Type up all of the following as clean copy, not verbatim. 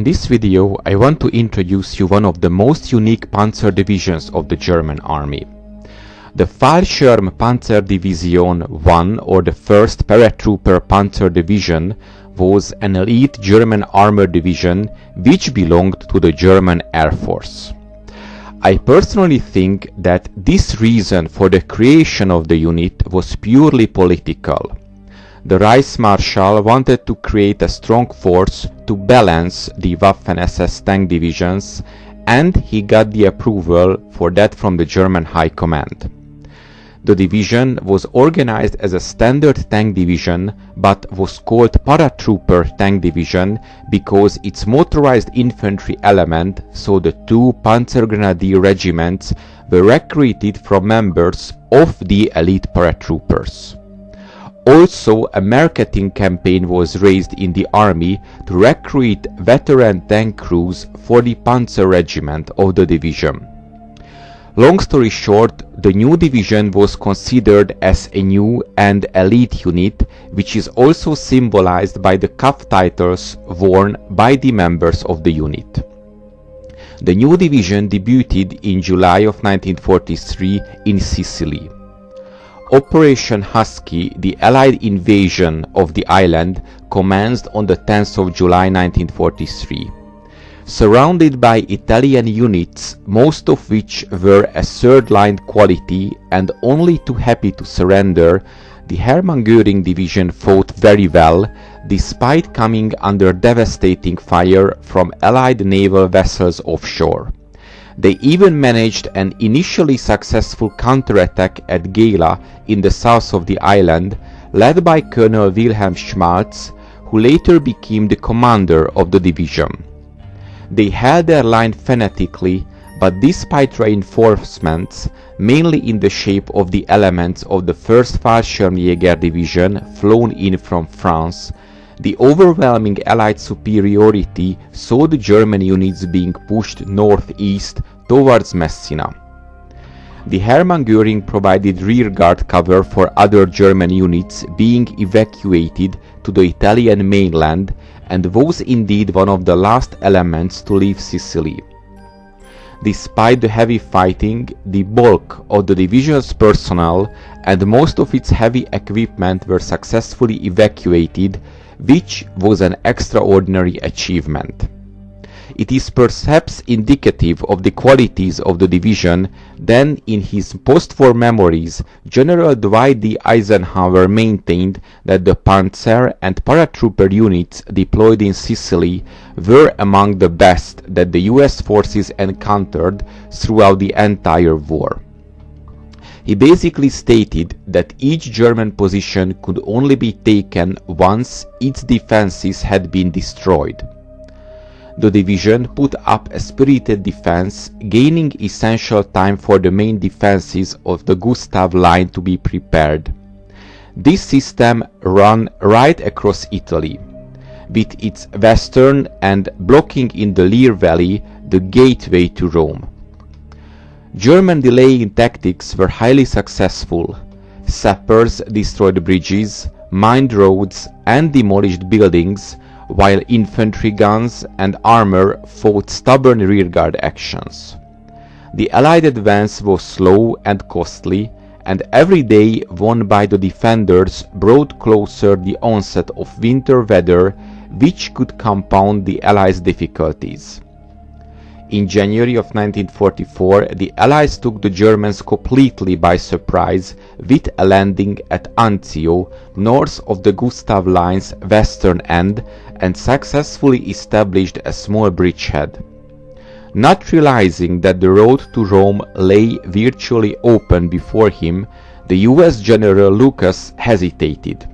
In this video, I want to introduce you one of the most unique panzer divisions of the German army. The Fallschirm Panzer Division 1, or the 1st Paratrooper Panzer Division, was an elite German armor division which belonged to the German Air Force. I personally think that this reason for the creation of the unit was purely political. The Reichsmarschall wanted to create a strong force to balance the Waffen-SS tank divisions, and he got the approval for that from the German High Command. The division was organized as a standard tank division, but was called Paratrooper Tank Division because its motorized infantry element, so the two Panzer Grenadier regiments, were recruited from members of the elite paratroopers. Also, a marketing campaign was raised in the army to recruit veteran tank crews for the Panzer regiment of the division. Long story short, the new division was considered as a new and elite unit, which is also symbolized by the cuff titles worn by the members of the unit. The new division debuted in July of 1943 in Sicily. Operation Husky, the Allied invasion of the island, commenced on the 10th of July 1943. Surrounded by Italian units, most of which were a third-line quality and only too happy to surrender, the Hermann Göring division fought very well, despite coming under devastating fire from Allied naval vessels offshore. They even managed an initially successful counterattack at Gela in the south of the island, led by Colonel Wilhelm Schmalz, who later became the commander of the division. They held their line fanatically, but despite reinforcements, mainly in the shape of the elements of the 1st Fallschirmjäger division flown in from France, the overwhelming Allied superiority saw the German units being pushed northeast towards Messina. The Hermann Göring provided rearguard cover for other German units being evacuated to the Italian mainland, and was indeed one of the last elements to leave Sicily. Despite the heavy fighting, the bulk of the division's personnel and most of its heavy equipment were successfully evacuated, which was an extraordinary achievement. It is perhaps indicative of the qualities of the division that in his post-war memories, General Dwight D. Eisenhower maintained that the Panzer and paratrooper units deployed in Sicily were among the best that the US forces encountered throughout the entire war. He basically stated that each German position could only be taken once its defenses had been destroyed. The division put up a spirited defense, gaining essential time for the main defenses of the Gustav Line to be prepared. This system ran right across Italy, with its western and blocking in the Lear Valley the gateway to Rome. German delaying tactics were highly successful. Sappers destroyed bridges, mined roads and demolished buildings, while infantry guns and armor fought stubborn rearguard actions. The Allied advance was slow and costly, and every day won by the defenders brought closer the onset of winter weather, which could compound the Allies' difficulties. In January of 1944, the Allies took the Germans completely by surprise with a landing at Anzio, north of the Gustav Line's western end, and successfully established a small bridgehead. Not realizing that the road to Rome lay virtually open before him, the US General Lucas hesitated.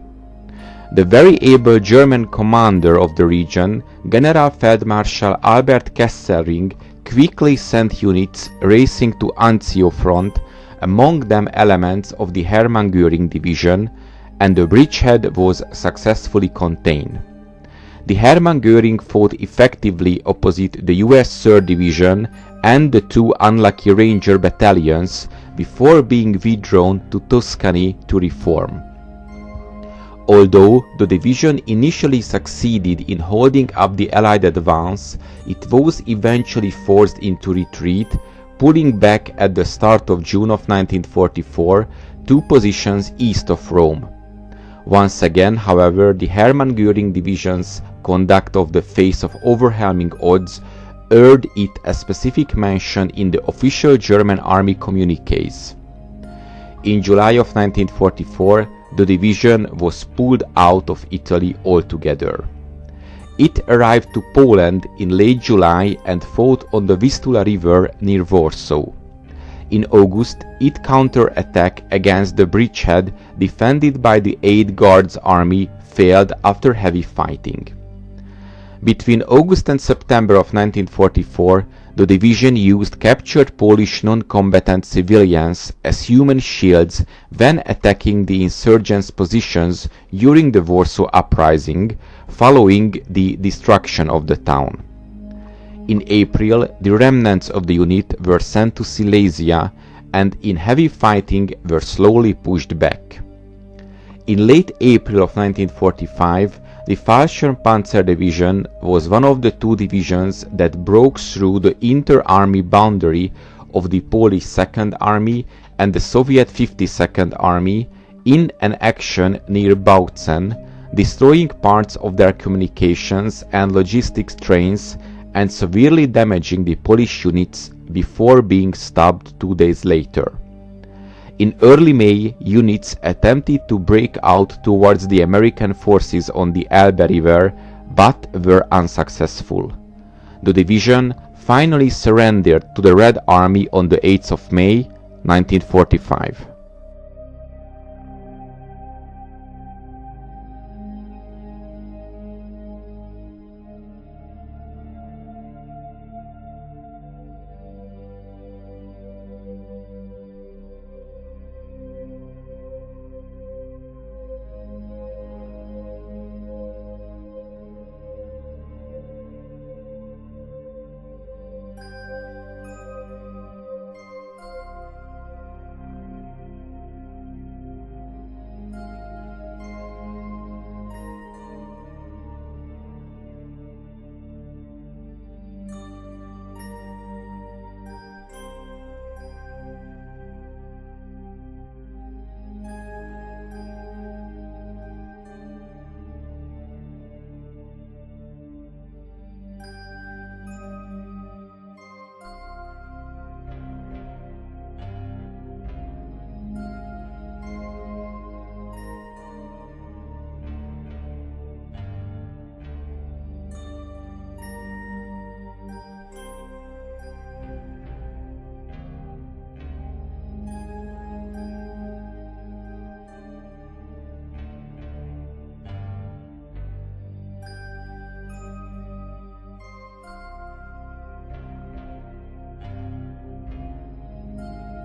The very able German commander of the region, Generalfeldmarschall Albert Kesselring, quickly sent units racing to Anzio front, among them elements of the Hermann Göring division, and the bridgehead was successfully contained. The Hermann Göring fought effectively opposite the US 3rd Division and the two unlucky Ranger battalions before being withdrawn to Tuscany to reform. Although the division initially succeeded in holding up the Allied advance, it was eventually forced into retreat, pulling back at the start of June of 1944 to positions east of Rome. Once again, however, the Hermann Göring division's conduct of the face of overwhelming odds earned it a specific mention in the official German army communiques. In July of 1944, the division was pulled out of Italy altogether. It arrived to Poland in late July and fought on the Vistula River near Warsaw. In August, its counter-attack against the bridgehead defended by the 8th Guards Army failed after heavy fighting. Between August and September of 1944, the division used captured Polish non-combatant civilians as human shields when attacking the insurgents' positions during the Warsaw Uprising, following the destruction of the town. In April, the remnants of the unit were sent to Silesia and in heavy fighting were slowly pushed back. In late April of 1945, the Fallschirm Panzer Division was one of the two divisions that broke through the inter-army boundary of the Polish 2nd Army and the Soviet 52nd Army in an action near Bautzen, destroying parts of their communications and logistics trains and severely damaging the Polish units before being stopped 2 days later. In early May, units attempted to break out towards the American forces on the Elbe River, but were unsuccessful. The division finally surrendered to the Red Army on the 8th of May, 1945.